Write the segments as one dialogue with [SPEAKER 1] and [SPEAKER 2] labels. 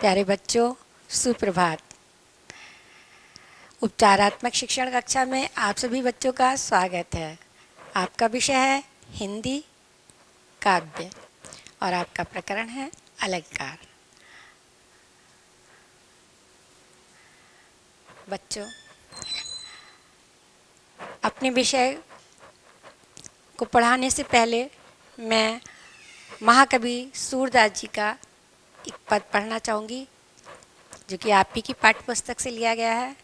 [SPEAKER 1] प्यारे बच्चों, सुप्रभात। उपचारात्मक शिक्षण कक्षा में आप सभी बच्चों का स्वागत है। आपका विषय है हिंदी काव्य और आपका प्रकरण है अलंकार। बच्चों, अपने विषय को पढ़ाने से पहले मैं महाकवि सूरदास जी का एक पद पढ़ना चाहूँगी, जो कि आप ही की पाठ्य पुस्तक से लिया गया है।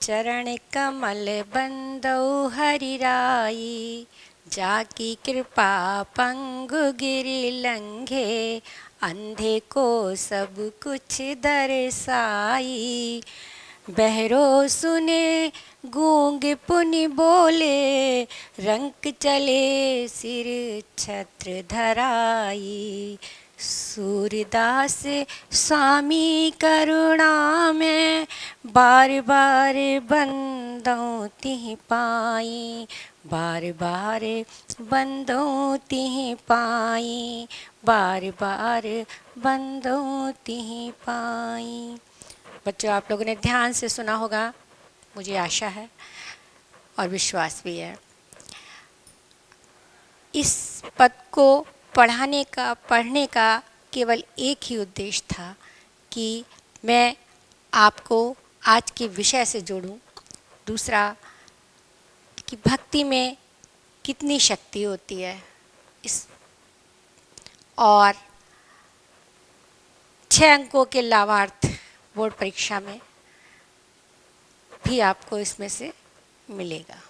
[SPEAKER 1] चरण कमल बंदौ हरिराई, जाकी कृपा पंगु गिरि लंघे, अंधे को सब कुछ दर्शाई। बहरो सुने गूंग पुनि बोले, रंक चले सिर छत्र धराई। सूरदास स्वामी करुणा में, बार बार बंदौ तिहि पाई। बार बार बंदौ तिहि पाई, बार बार बंदौ तिहि पाई। बच्चों, आप लोगों ने ध्यान से सुना होगा, मुझे आशा है और विश्वास भी है। इस पद को पढ़ने का केवल एक ही उद्देश्य था कि मैं आपको आज के विषय से जोड़ूं। दूसरा कि भक्ति में कितनी शक्ति होती है, इस और 6 अंकों के लाभार्थ बोर्ड परीक्षा में भी आपको इसमें से मिलेगा।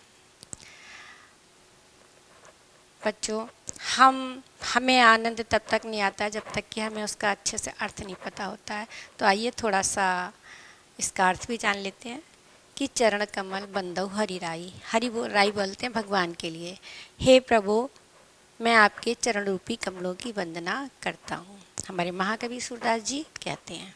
[SPEAKER 1] बच्चों, हमें आनंद तब तक नहीं आता जब तक कि हमें उसका अच्छे से अर्थ नहीं पता होता है। तो आइए थोड़ा सा इसका अर्थ भी जान लेते हैं कि चरण कमल बंदौ हरि राई। राई बोलते हैं भगवान के लिए। हे प्रभु, मैं आपके चरण रूपी कमलों की वंदना करता हूँ। हमारे महाकवि सूरदास जी कहते हैं,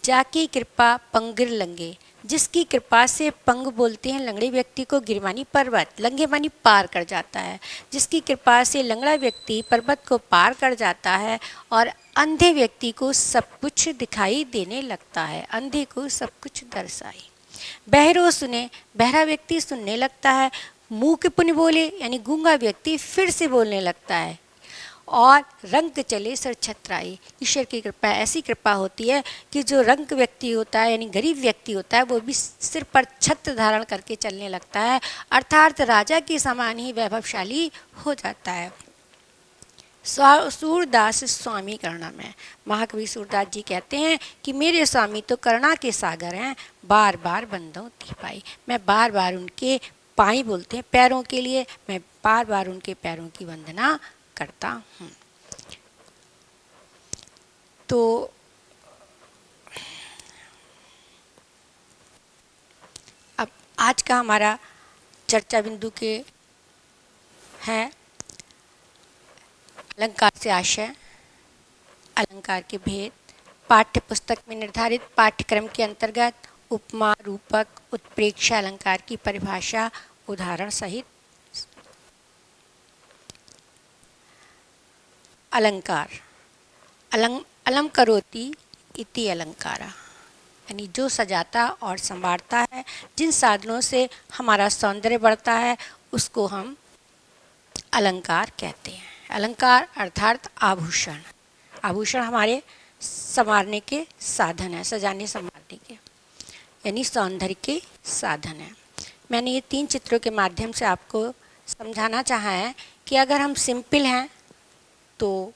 [SPEAKER 1] जाकी कृपा पंगिर लंगे, जिसकी कृपा से पंग बोलते हैं लंगड़े व्यक्ति को, गिर मानी पर्वत, लंगे मानी पार कर जाता है। जिसकी कृपा से लंगड़ा व्यक्ति पर्वत को पार कर जाता है और अंधे व्यक्ति को सब कुछ दिखाई देने लगता है, अंधे को सब कुछ दर्शाई। बहरो सुने, बहरा व्यक्ति सुनने लगता है। मूक पुनि बोले, यानी गूंगा व्यक्ति फिर से बोलने लगता है। और रंक चले सिर छत्राई, ईश्वर की कृपा ऐसी कृपा होती है कि जो रंक व्यक्ति होता है यानी गरीब व्यक्ति होता है, वो भी सिर पर छत्र धारण करके चलने लगता है, अर्थात राजा के समान ही वैभवशाली हो जाता है। सूरदास स्वामी करुणा में, महाकवि सूरदास जी कहते हैं कि मेरे स्वामी तो करुणा के सागर हैं, बार बार बंदौ तिहि पाई। मैं बार बार उनके पाई बोलते हैं पैरों के लिए, मैं बार बार उनके पैरों की वंदना करता हूँ। तो अब आज का हमारा चर्चा बिंदु के है अलंकार से आशय, अलंकार के भेद। पाठ्य पुस्तक में निर्धारित पाठ्यक्रम के अंतर्गत उपमा, रूपक, उत्प्रेक्षा अलंकार की परिभाषा उदाहरण सहित। अलंकार अलम करोति इति अलंकारा, यानी जो सजाता और संवारता है, जिन साधनों से हमारा सौंदर्य बढ़ता है, उसको हम अलंकार कहते हैं। अलंकार अर्थात आभूषण। आभूषण हमारे संवारने के साधन है, सजाने संवारने के, यानी सौंदर्य के साधन है। मैंने ये 3 चित्रों के माध्यम से आपको समझाना चाहा है कि अगर हम सिंपल हैं तो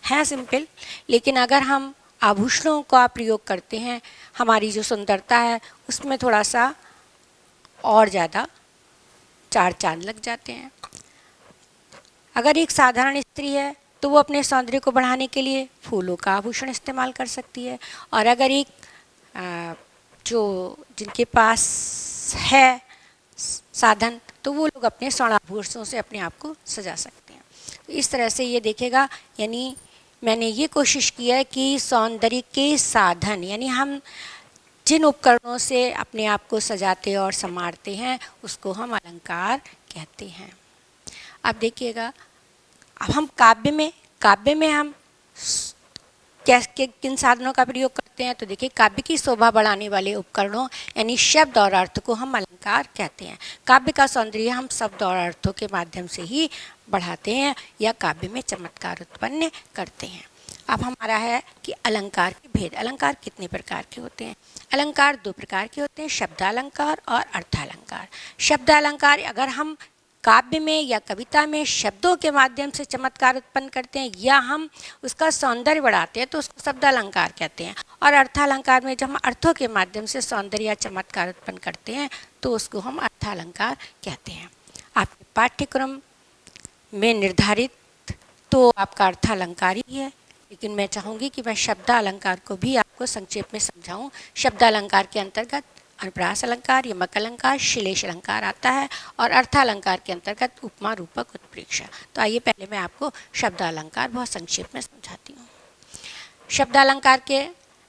[SPEAKER 1] है सिंपल, लेकिन अगर हम आभूषणों का प्रयोग करते हैं, हमारी जो सुंदरता है उसमें थोड़ा सा और ज़्यादा 4 चांद लग जाते हैं। अगर एक साधारण स्त्री है तो वो अपने सौंदर्य को बढ़ाने के लिए फूलों का आभूषण इस्तेमाल कर सकती है, और अगर एक जिनके पास है साधन, तो वो लोग अपने स्वर्णाभूषणों से अपने आप को सजा सकते हैं। तो इस तरह से ये देखेगा, यानी मैंने ये कोशिश की है कि सौंदर्य के साधन, यानी हम जिन उपकरणों से अपने आप को सजाते और संवारते हैं, उसको हम अलंकार कहते हैं। अब देखिएगा, अब हम काव्य में हम कैसे किन साधनों का प्रयोग करते हैं? तो देखिए, काव्य की शोभा बढ़ाने वाले उपकरणों यानी शब्द और अर्थ को हम अलंकार कहते हैं। काव्य का सौंदर्य हम शब्द और अर्थों के माध्यम से ही बढ़ाते हैं या काव्य में चमत्कार उत्पन्न करते हैं। अब हमारा है कि अलंकार के भेद। अलंकार कितने प्रकार के होते हैं? अलंकार दो प्रकार के होते हैं, शब्दालंकार और अर्थालंकार। शब्दालंकार अगर हम काव्य में या कविता में शब्दों के माध्यम से चमत्कार उत्पन्न करते हैं या हम उसका सौंदर्य बढ़ाते हैं तो उसको शब्दालंकार कहते हैं। और अर्थालंकार में जब हम अर्थों के माध्यम से सौंदर्य या चमत्कार उत्पन्न करते हैं तो उसको हम अर्थालंकार कहते हैं। आपके पाठ्यक्रम में निर्धारित तो आपका अर्थालंकार ही है, लेकिन मैं चाहूँगी कि मैं शब्दालंकार को भी आपको संक्षेप में समझाऊँ। शब्दालंकार के अंतर्गत अनुप्रास अलंकार, यमक अलंकार, श्लेष अलंकार आता है और अर्थालंकार के अंतर्गत उपमा, रूपक, उत्प्रेक्षा। तो आइए पहले मैं आपको शब्दालंकार बहुत संक्षेप में समझाती हूँ। शब्दालंकार के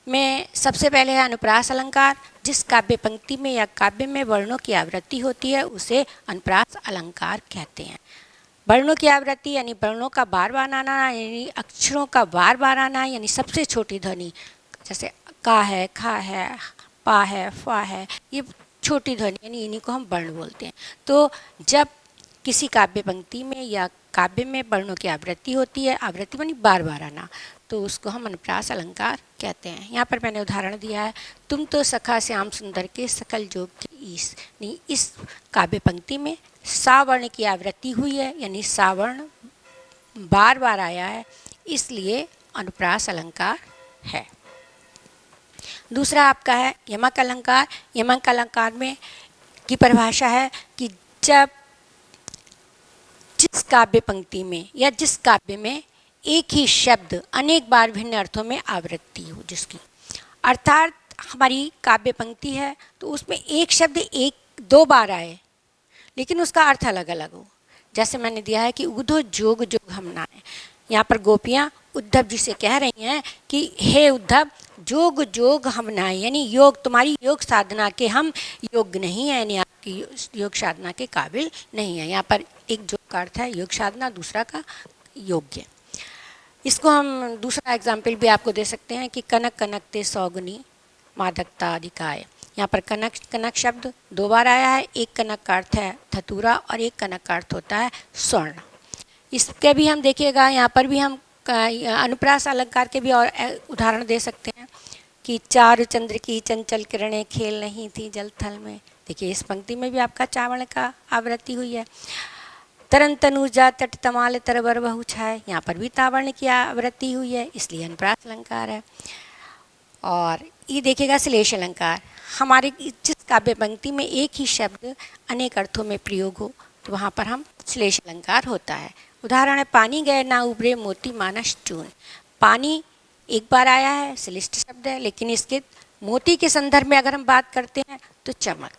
[SPEAKER 1] में सबसे पहले है अनुप्रास अलंकार। जिस काव्य पंक्ति में या काव्य में वर्णों की आवृत्ति होती है उसे अनुप्रास अलंकार कहते हैं। वर्णों की आवृत्ति यानी वर्णों का बार बार आना, यानी अक्षरों का बार बार आना, यानी सबसे छोटी ध्वनि जैसे का है, खा है, पा है, फा है, ये छोटी ध्वनि यानी इन्हीं को हम वर्ण बोलते हैं। तो जब किसी काव्य पंक्ति में या काव्य में वर्णों की आवृत्ति होती है, आवृत्ति मानी बार बार आना, तो उसको हम अनुप्रास अलंकार कहते हैं। यहाँ पर मैंने उदाहरण दिया है, तुम तो सखा श्याम सुंदर के सकल जोग के ईश। नहीं, इस काव्य पंक्ति में सा वर्ण की आवृत्ति हुई है, यानी सा वर्ण बार बार आया है, इसलिए अनुप्रास अलंकार है। दूसरा आपका है यमक अलंकार। यमक अलंकार में की परिभाषा है कि जब जिस काव्य पंक्ति में या जिस काव्य में एक ही शब्द अनेक बार भिन्न अर्थों में आवृत्ति हो जिसकी, अर्थात हमारी काव्य पंक्ति है तो उसमें एक शब्द एक दो बार आए लेकिन उसका अर्थ अलग अलग हो। जैसे मैंने दिया है कि उद्धव जोग जोग हम नाए। यहाँ पर गोपियाँ उद्धव जी से कह रही हैं कि हे उद्धव, जोग जोग हम नाए, यानी योग तुम्हारी योग साधना के हम योग्य नहीं है, यानी आपकी योग साधना के काबिल नहीं है। यहाँ पर एक जोग का अर्थ है योग साधना, दूसरा का योग्य। इसको हम दूसरा एग्जाम्पल भी आपको दे सकते हैं कि कनक कनकते सौगुनी मादकता अधिकाय। यहाँ पर कनक कनक शब्द दो बार आया है। एक कनक का अर्थ है धतूरा और एक कनक का अर्थ होता है स्वर्ण। इसके भी हम देखिएगा, यहाँ पर भी हम अनुप्रास अलंकार के भी और उदाहरण दे सकते हैं कि चारु चंद्र की चंचल किरणें खेल नहीं थी जल थल में। देखिए, इस पंक्ति में भी आपका चावर्ण का आवृत्ति हुई है। तरन तनुजा तट तमाल तरबर बहु छाए, यहाँ पर भी तावर्ण की आवृत्ति हुई है, इसलिए अनुप्रास अलंकार है। और ये देखिएगा श्लेष अलंकार। हमारे जिस काव्य पंक्ति में एक ही शब्द अनेक अर्थों में प्रयोग हो तो वहाँ पर हम श्लेष अलंकार होता है। उदाहरण है, पानी गए ना उभरे मोती मानस चून। पानी एक बार आया है, श्लिष्ट शब्द है, लेकिन इसके मोती के संदर्भ में अगर हम बात करते हैं तो चमक,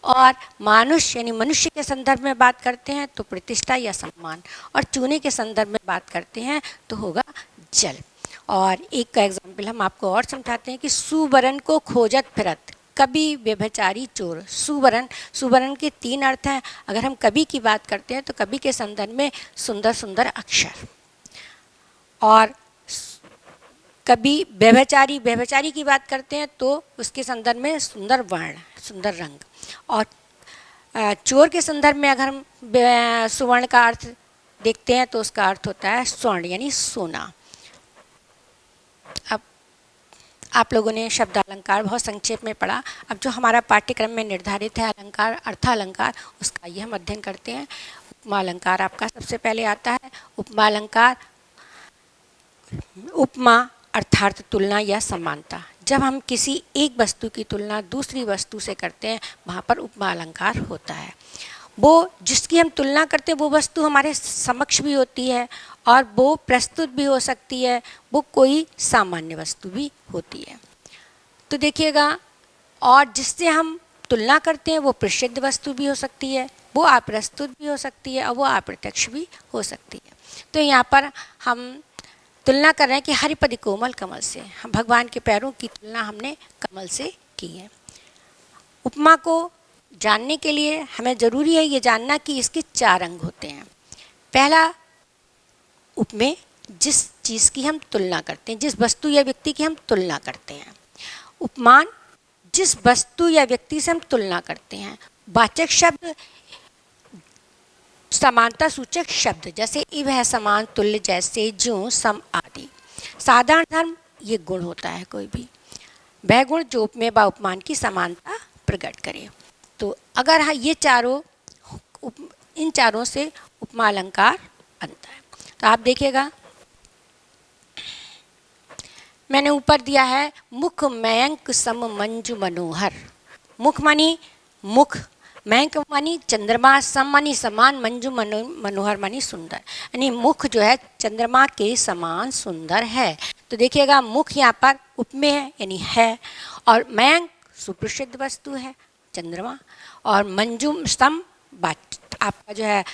[SPEAKER 1] और मानुष यानी मनुष्य के संदर्भ में बात करते हैं तो प्रतिष्ठा या सम्मान, और चूने के संदर्भ में बात करते हैं तो होगा जल। और एक का एग्जाम्पल हम आपको और समझाते हैं कि सुवरन को खोजत फिरत कवि व्यभिचारी चोर। सुवरन, सुवरन के तीन अर्थ हैं। अगर हम कवि की बात करते हैं तो कवि के संदर्भ में सुंदर सुंदर अक्षर, और कवि व्यभिचारी, व्यभिचारी की बात करते हैं तो उसके संदर्भ में सुंदर वर्ण, सुंदर रंग। और चोर के संदर्भ में अगर हम सुवर्ण का अर्थ देखते हैं तो उसका अर्थ होता है स्वर्ण यानी सोना। अब आप लोगों ने शब्द अलंकार बहुत संक्षेप में पढ़ा। अब जो हमारा पाठ्यक्रम में निर्धारित है अलंकार, अर्थालंकार, उसका ये हम अध्ययन करते हैं। उपमा अलंकार आपका सबसे पहले आता है। उपमा अलंकार, उपमा अर्थात तुलना या समानता। जब हम किसी एक वस्तु की तुलना दूसरी वस्तु से करते हैं वहाँ पर उपमा अलंकार होता है। वो जिसकी हम तुलना करते हैं वो वस्तु हमारे समक्ष भी होती है और वो प्रस्तुत भी हो सकती है, वो कोई सामान्य वस्तु भी होती है। तो देखिएगा, और जिससे हम तुलना करते हैं वो प्रसिद्ध वस्तु भी हो सकती है, वो अप्रस्तुत भी हो सकती है और वो अप्रत्यक्ष भी हो सकती है। तो यहाँ पर हम तुलना कर रहे हैं कि हरिपद कोमल कमल से, हम भगवान के पैरों की तुलना हमने कमल से की है। उपमा को जानने के लिए हमें ज़रूरी है ये जानना कि इसके चार अंग होते हैं। पहला उपमेय, जिस चीज़ की हम तुलना करते हैं, जिस वस्तु या व्यक्ति की हम तुलना करते हैं। उपमान जिस वस्तु या व्यक्ति से हम तुलना करते हैं। वाचक शब्द समानता सूचक शब्द, जैसे इव है समान, तुल्य, जैसे, ज्यों, सम आदि। साधारण धर्म ये गुण होता है कोई भी, वह गुण जो उपमेय व उपमान की समानता प्रकट करे। तो अगर हाँ ये चारों इन चारों से उपमा अलंकार बनता है। तो आप देखिएगा मैंने ऊपर दिया है मुख मयंक सम मंजू मनोहर। मुख मानी मुख, मयंक मानी चंद्रमा, सम मानी समान, मंजू मनोहर मानी सुंदर। यानी मुख जो है चंद्रमा के समान सुंदर है। तो देखिएगा मुख यहाँ पर उपमेय है यानी है, और मयंक सुप्रसिद्ध वस्तु है चंद्रमा, और मंजू सम आपका जो है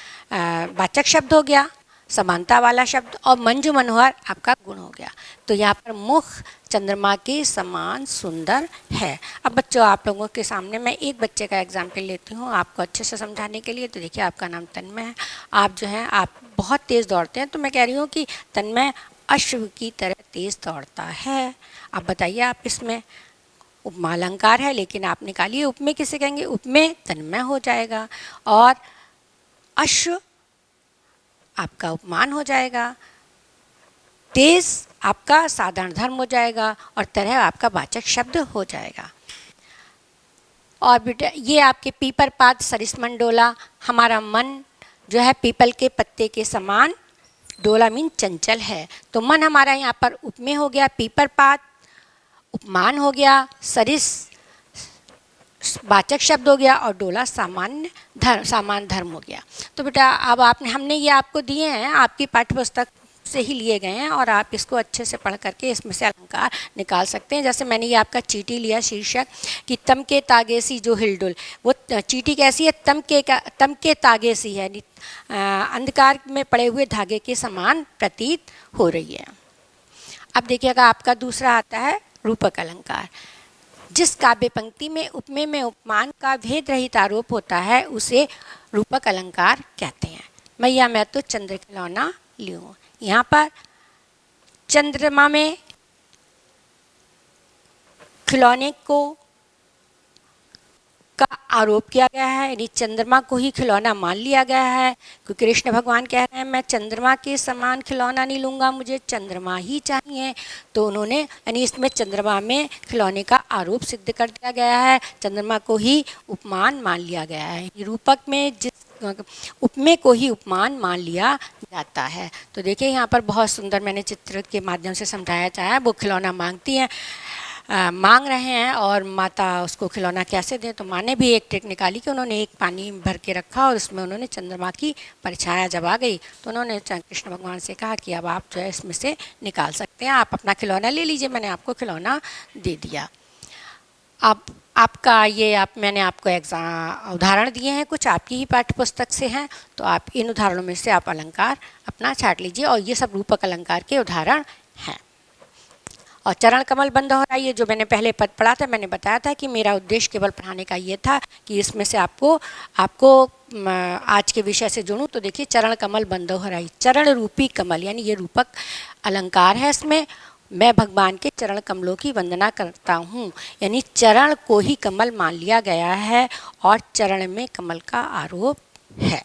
[SPEAKER 1] वाचक शब्द हो गया, समानता वाला शब्द, और मंजू मनोहर आपका गुण हो गया। तो यहाँ पर मुख चंद्रमा के समान सुंदर है। अब बच्चों आप लोगों के सामने मैं एक बच्चे का एग्जाम्पल लेती हूँ आपको अच्छे से समझाने के लिए। तो देखिए आपका नाम तन्मय है, आप जो है आप बहुत तेज़ दौड़ते हैं, तो मैं कह रही हूँ कि तन्मय अश्व की तरह तेज़ दौड़ता है। अब बताइए आप इसमें उपमा अलंकार है, लेकिन आप निकालिए उपमेय किसे कहेंगे? उपमेय तन्मय हो जाएगा, और अश्व आपका उपमान हो जाएगा, तेज आपका साधारण धर्म हो जाएगा, और तरह आपका वाचक शब्द हो जाएगा। और बेटा ये आपके पीपर पात सरिसमन डोला, हमारा मन जो है पीपल के पत्ते के समान, डोला मीन चंचल है। तो मन हमारा यहाँ पर उपमेय हो गया, पीपर पात उपमान हो गया, सरिस वाचक शब्द हो गया, और डोला सामान्य धर्म सामान धर्म हो गया। तो बेटा अब हमने ये आपको दिए हैं, आपकी पाठ्यपुस्तक से ही लिए गए हैं, और आप इसको अच्छे से पढ़ करके इसमें से अलंकार निकाल सकते हैं। जैसे मैंने ये आपका चीटी लिया शीर्षक कि तम के तागे सी जो हिलडुल, वो चीटी कैसी है? तम के तागे सी है, अंधकार में पड़े हुए धागे के समान प्रतीत हो रही है। अब देखिएगा आपका दूसरा आता है रूपक अलंकार। जिस काव्य पंक्ति में उपमेय में उपमान का भेद रहित आरोप होता है उसे रूपक अलंकार कहते हैं। मैया मैं तो चंद्र खिलौना लूँ, यहाँ पर चंद्रमा में खिलौने को का आरोप किया गया है, यानी चंद्रमा को ही खिलौना मान लिया गया है, क्योंकि कृष्ण भगवान कह रहे हैं मैं चंद्रमा के समान खिलौना नहीं लूँगा, मुझे चंद्रमा ही चाहिए। तो उन्होंने यानी इसमें चंद्रमा में खिलौने का आरोप सिद्ध कर दिया गया है, चंद्रमा को ही उपमान मान लिया गया है। रूपक में जिस उपमेय को ही उपमान मान लिया जाता है। तो देखिए यहाँ पर बहुत सुंदर मैंने चित्र के माध्यम से समझाया चाहा है। वो खिलौना मांगती हैं, मांग रहे हैं, और माता उसको खिलौना कैसे दें। तो माँ ने भी एक ट्रिक निकाली कि उन्होंने एक पानी भर के रखा, और उसमें उन्होंने चंद्रमा की परछाया जब आ गई तो उन्होंने कृष्ण भगवान से कहा कि अब आप जो है इसमें से निकाल सकते हैं, आप अपना खिलौना ले लीजिए, मैंने आपको खिलौना दे दिया। अब आपका ये मैंने आपको उदाहरण दिए हैं, कुछ आपकी ही पाठ्यपुस्तक से हैं, तो आप इन उदाहरणों में से आप अलंकार अपना छाट लीजिए, और ये सब रूपक अलंकार के उदाहरण हैं। और चरण कमल बंद हो रहा है, ये जो मैंने पहले पद पढ़ा था, मैंने बताया था कि मेरा उद्देश्य केवल पढ़ाने का ये था कि इसमें से आपको आज के विषय से जोड़ूं। तो देखिए चरण कमल बंद हो रहा है, चरण रूपी कमल यानी ये रूपक अलंकार है। इसमें मैं भगवान के चरण कमलों की वंदना करता हूँ, यानी चरण को ही कमल मान लिया गया है, और चरण में कमल का आरोप है।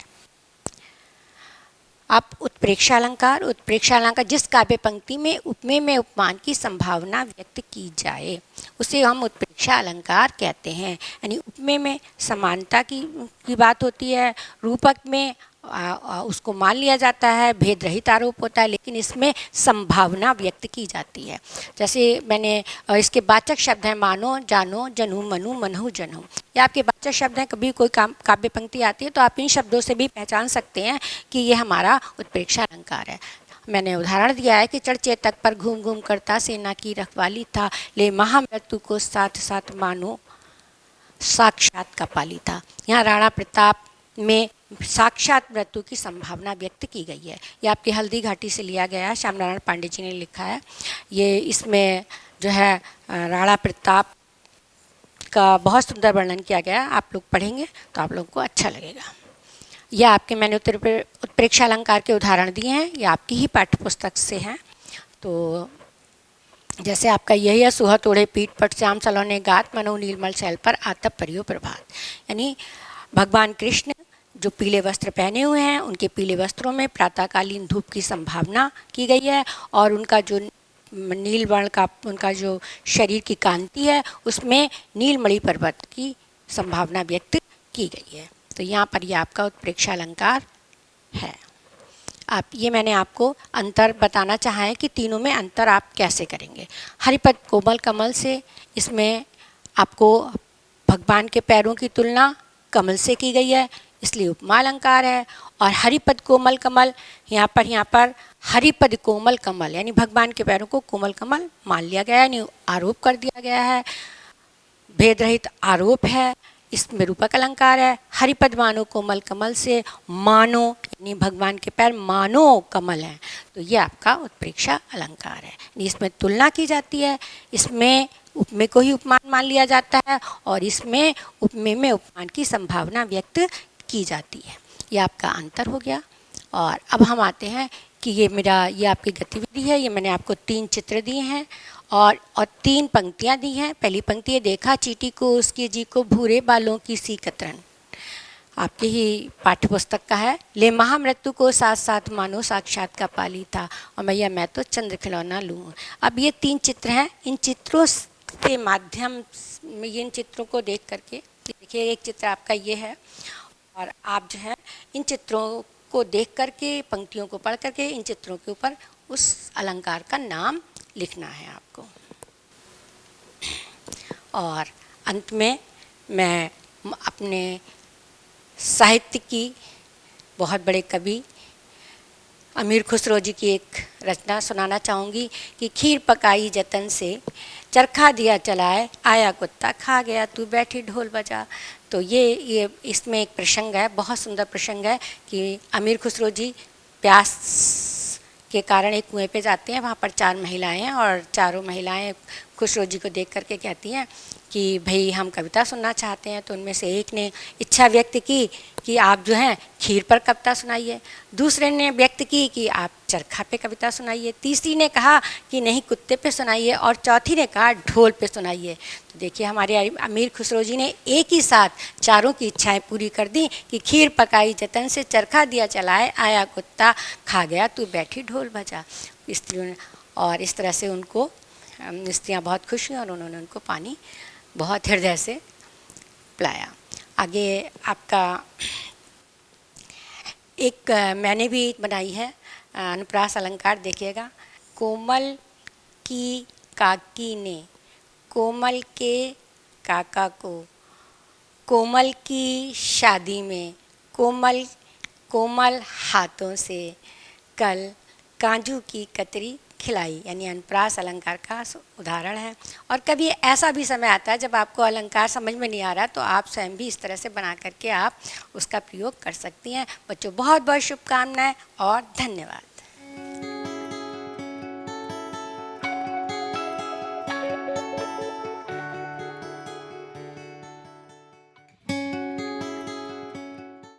[SPEAKER 1] अब उत्प्रेक्षा अलंकार। उत्प्रेक्षा अलंकार जिस काव्य पंक्ति में उपमेय में उपमान की संभावना व्यक्त की जाए उसे हम उत्प्रेक्षा अलंकार कहते हैं। यानी उपमेय में समानता की बात होती है, रूपक में उसको मान लिया जाता है, भेद रहित आरोप होता है, लेकिन इसमें संभावना व्यक्त की जाती है। जैसे मैंने इसके वाचक शब्द हैं मानो, जानो, जनू, मनु, मनहु, जनहु। ये आपके वाचक शब्द हैं। कभी कोई काव्य पंक्ति आती है तो आप इन शब्दों से भी पहचान सकते हैं कि ये हमारा उत्प्रेक्षा अलंकार है। मैंने उदाहरण दिया है कि चढ़चेतक पर घूम घूम करता सेना की रखवाली था, ले महामृत्यु को साथ साथ मानो साक्षात कपाली था। यहाँ राणा प्रताप में साक्षात मृत्यु की संभावना व्यक्त की गई है। ये आपकी हल्दी घाटी से लिया गया है, श्याम नारायण पांडे जी ने लिखा है। ये इसमें जो है राणा प्रताप का बहुत सुंदर वर्णन किया गया है। आप लोग पढ़ेंगे तो आप लोगों को अच्छा लगेगा। यह आपके मैंने उत्प्रेक्षा अलंकार के उदाहरण दिए हैं, ये आपकी ही पाठ्य पुस्तक से हैं। तो जैसे आपका यही है, सुहत ओढ़े पीठ पट श्याम सलोने गात मनो नीलमल शैल पर आतप परियो प्रभात। यानी भगवान कृष्ण जो पीले वस्त्र पहने हुए हैं, उनके पीले वस्त्रों में प्रातःकालीन धूप की संभावना की गई है, और उनका जो नील वर्ण का उनका जो शरीर की कांति है, उसमें नीलमणि पर्वत की संभावना व्यक्त की गई है। तो यहाँ पर यह आपका उत्प्रेक्षा अलंकार है। आप ये मैंने आपको अंतर बताना चाहा है कि तीनों में अंतर आप कैसे करेंगे। हरिपद कोमल कमल से, इसमें आपको भगवान के पैरों की तुलना कमल से की गई है, इसलिए उपमा अलंकार है। और हरिपद कोमल कमल, यहाँ पर हरिपद कोमल कमल यानी भगवान के पैरों को कोमल कमल मान लिया गया है, यानी आरोप कर दिया गया है, भेद रहित आरोप है, इसमें रूपक अलंकार है। हरिपद मानो कोमल कमल से मानो यानी भगवान के पैर मानो कमल हैं, तो ये आपका उत्प्रेक्षा अलंकार है। इसमें तुलना की जाती है, इसमें उपमेय को ही उपमान मान लिया जाता है, और इसमें उपमेय में उपमान की संभावना व्यक्त की जाती है। ये आपका अंतर हो गया। और अब हम आते हैं कि ये आपकी गतिविधि है। ये मैंने आपको 3 चित्र दिए हैं और 3 पंक्तियाँ दी हैं। पहली पंक्ति है, देखा चींटी को उसके जी को भूरे बालों की सी कतरन, आपकी ही पाठ्य पुस्तक का है। ले महामृत्यु को साथ साथ मानो साक्षात का पाली था, और मैया मैं तो चंद्र खिलौना लूँ। अब ये 3 चित्र हैं, इन चित्रों के माध्यम में, इन चित्रों को देख करके देखिए, एक चित्र आपका ये है, और आप जो है इन चित्रों को देख करके, पंक्तियों को पढ़ करके, इन चित्रों के ऊपर उस अलंकार का नाम लिखना है आपको। और अंत में मैं अपने साहित्य की बहुत बड़े कवि अमीर खुसरो जी की एक रचना सुनाना चाहूँगी कि खीर पकाई जतन से, चरखा दिया चलाए, आया कुत्ता खा गया, तू बैठी ढोल बजा। तो ये इसमें एक प्रसंग है, बहुत सुंदर प्रसंग है कि अमीर खुसरो जी प्यास के कारण एक कुएं पे जाते हैं, वहाँ पर 4 महिलाएं हैं, और चारों महिलाएं खुसरो जी को देख करके कहती हैं कि भाई हम कविता सुनना चाहते हैं। तो उनमें से एक ने इच्छा व्यक्त की कि आप जो हैं खीर पर कविता सुनाइए, दूसरे ने व्यक्त की कि आप चरखा पे कविता सुनाइए, तीसरी ने कहा कि नहीं कुत्ते पे सुनाइए, और चौथी ने कहा ढोल पे सुनाइए। तो देखिए हमारे अमीर खुसरो जी ने एक ही साथ चारों की इच्छाएं पूरी कर दी कि खीर पकाई जतन से, चरखा दिया चलाए, आया कुत्ता खा गया, तू बैठी ढोल बजा। स्त्रियों ने, और इस तरह से उनको स्त्रियाँ बहुत खुश हुई और उन्होंने उनको पानी बहुत हृदय से पिलाया। आगे आपका एक मैंने भी बनाई है अनुप्रास अलंकार, देखिएगा। कोमल की काकी ने कोमल के काका को कोमल की शादी में कोमल कोमल हाथों से कल काजू की कतरी खिलाई, यानी अनुप्रास अलंकार का उदाहरण है। और कभी ऐसा भी समय आता है जब आपको अलंकार समझ में नहीं आ रहा, तो आप स्वयं भी इस तरह से बना करके आप उसका प्रयोग कर सकती हैं। बच्चों बहुत बहुत शुभकामनाएं और धन्यवाद।